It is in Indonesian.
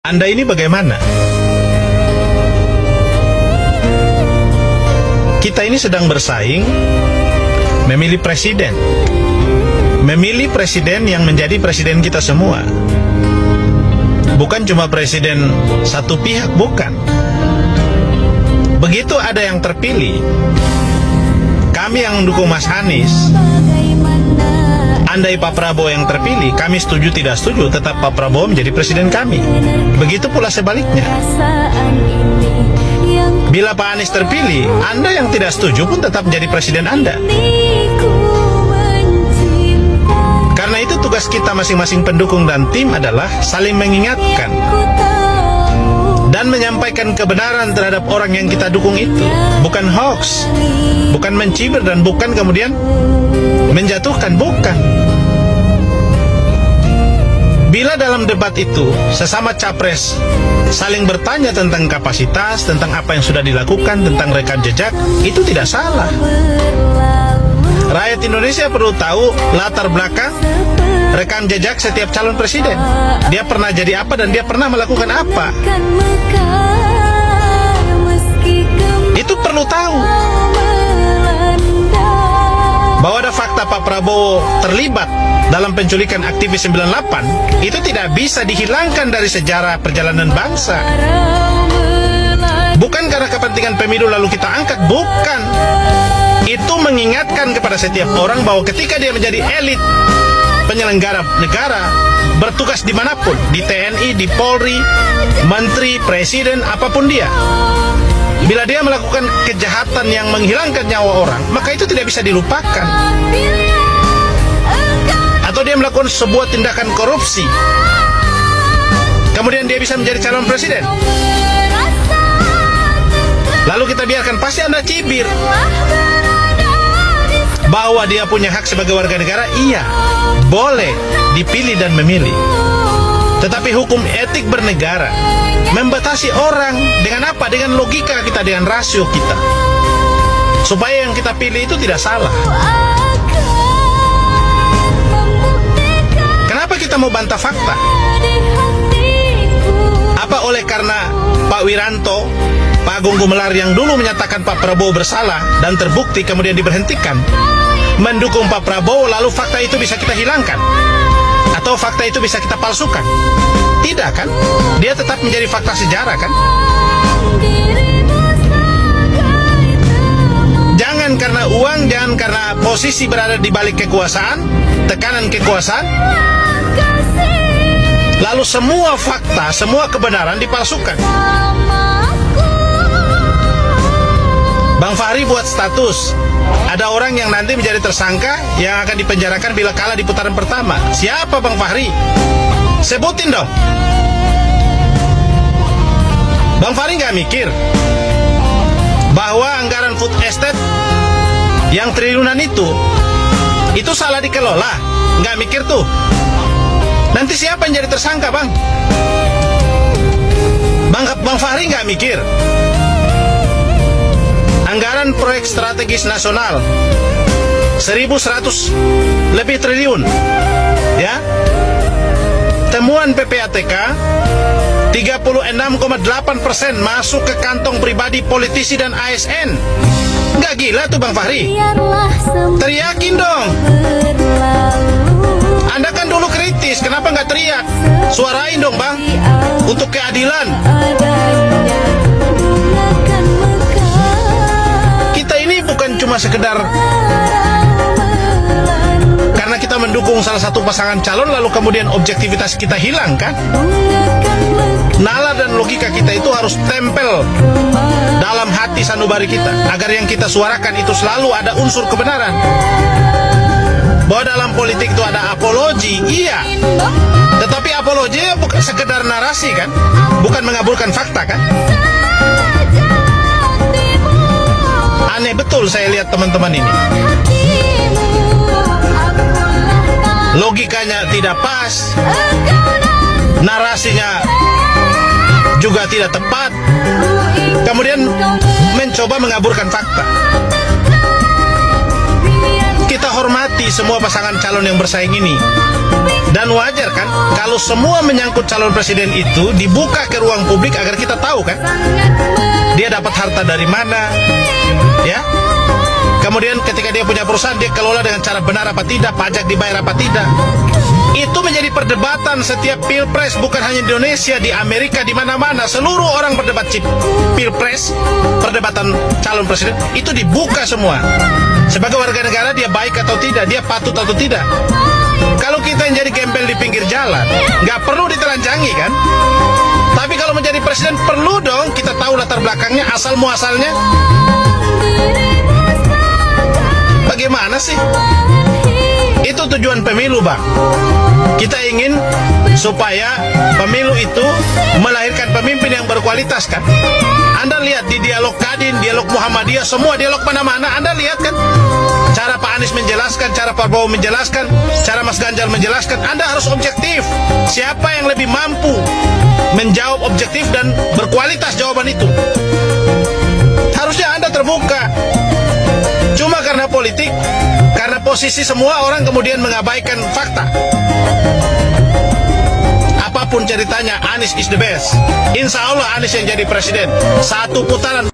Anda ini bagaimana? Kita ini sedang bersaing memilih presiden. Memilih presiden yang menjadi presiden kita semua. Bukan cuma presiden satu pihak, bukan. Begitu ada yang terpilih, kami yang mendukung Mas Anies, andai Pak Prabowo yang terpilih, kami setuju tidak setuju, tetap Pak Prabowo menjadi presiden kami. Begitu pula sebaliknya. Bila Pak Anies terpilih, Anda yang tidak setuju pun tetap menjadi presiden Anda. Karena itu tugas kita masing-masing pendukung dan tim adalah saling mengingatkan dan menyampaikan kebenaran terhadap orang yang kita dukung itu. Bukan hoax, bukan mencibir, dan bukan kemudian menjatuhkan, bukan. Bila dalam debat itu sesama capres saling bertanya tentang kapasitas, tentang apa yang sudah dilakukan, tentang rekam jejak, itu tidak salah. Rakyat Indonesia perlu tahu latar belakang rekam jejak setiap calon presiden. Dia pernah jadi apa dan dia pernah melakukan apa. Itu perlu tahu. Bahwa ada fakta Pak Prabowo terlibat dalam penculikan aktivis 98, itu tidak bisa dihilangkan dari sejarah perjalanan bangsa. Bukan karena kepentingan pemilu lalu kita angkat, bukan. Itu mengingatkan kepada setiap orang bahwa ketika dia menjadi elit penyelenggara negara, bertugas dimanapun, di TNI, di Polri, menteri, presiden, apapun dia, bila dia melakukan kejahatan yang menghilangkan nyawa orang, maka itu tidak bisa dilupakan. Atau dia melakukan sebuah tindakan korupsi, kemudian dia bisa menjadi calon presiden, lalu kita biarkan, pasti Anda cibir. Bahwa dia punya hak sebagai warga negara, iya, boleh dipilih dan memilih. Tetapi hukum etik bernegara membatasi orang dengan apa? Dengan logika kita, dengan rasio kita, supaya yang kita pilih itu tidak salah. Kenapa kita mau bantah fakta? Apa oleh karena Pak Wiranto, Pak Agung Gumelar yang dulu menyatakan Pak Prabowo bersalah dan terbukti kemudian diberhentikan, mendukung Pak Prabowo, lalu fakta itu bisa kita hilangkan? Atau fakta itu bisa kita palsukan? Tidak kan? Dia tetap menjadi fakta sejarah kan? Jangan karena uang, jangan karena posisi berada di balik kekuasaan, tekanan kekuasaan, lalu semua fakta, semua kebenaran dipalsukan. Bang Fahri buat status, ada orang yang nanti menjadi tersangka yang akan dipenjarakan bila kalah di putaran pertama. Siapa Bang Fahri? Sebutin dong. Bang Fahri nggak mikir bahwa anggaran food estate yang triliunan itu salah dikelola? Nggak mikir tuh. Nanti siapa yang jadi tersangka, Bang? Bang Fahri nggak mikir anggaran proyek strategis nasional 1.100 lebih triliun, ya. Temuan PPATK 36,8% masuk ke kantong pribadi politisi dan ASN. Nggak gila tuh Bang Fahri? Teriakin dong. Anda kan dulu kritis, kenapa nggak teriak? Suarain dong Bang, untuk keadilan. Kita ini bukan cuma sekedar karena kita mendukung salah satu pasangan calon lalu kemudian objektivitas kita hilang kan? Nalar dan logika kita itu harus tempel dalam hati sanubari kita, agar yang kita suarakan itu selalu ada unsur kebenaran. Bahwa dalam politik itu ada apologi, iya, tetapi apologi bukan sekedar narasi kan, bukan mengaburkan fakta kan. Aneh betul saya lihat teman-teman ini, logikanya tidak pas, narasinya juga tidak tepat, kemudian mencoba mengaburkan fakta. Kita kita hormati semua pasangan calon yang bersaing ini. Dan wajar kan kalau semua menyangkut calon presiden itu dibuka ke ruang publik agar kita tahu kan dia dapat harta dari mana, ya. Kemudian ketika dia punya perusahaan, dia kelola dengan cara benar apa tidak, pajak dibayar apa tidak. Itu menjadi perdebatan setiap pilpres, bukan hanya di Indonesia, di Amerika, di mana-mana. Seluruh orang berdebat pilpres, perdebatan calon presiden, itu dibuka semua. Sebagai warga negara, dia baik atau tidak, dia patut atau tidak. Kalau kita yang jadi gembel di pinggir jalan, nggak perlu ditelanjangi kan? Tapi kalau menjadi presiden, perlu dong kita tahu latar belakangnya, asal muasalnya. Bagaimana sih? Itu tujuan pemilu, Bang. Kita ingin supaya pemilu itu melahirkan pemimpin yang berkualitas kan. Anda lihat di dialog Kadin, dialog Muhammadiyah, semua dialog mana-mana, Anda lihat kan cara Pak Anies menjelaskan, cara Pak Prabowo menjelaskan, cara Mas Ganjar menjelaskan. Anda harus objektif. Siapa yang lebih mampu menjawab objektif dan berkualitas jawaban itu? Harusnya Anda terbuka. Cuma karena politik, karena posisi, semua orang kemudian mengabaikan fakta. Apapun ceritanya, Anies is the best. Insya Allah Anies yang jadi presiden. Satu putaran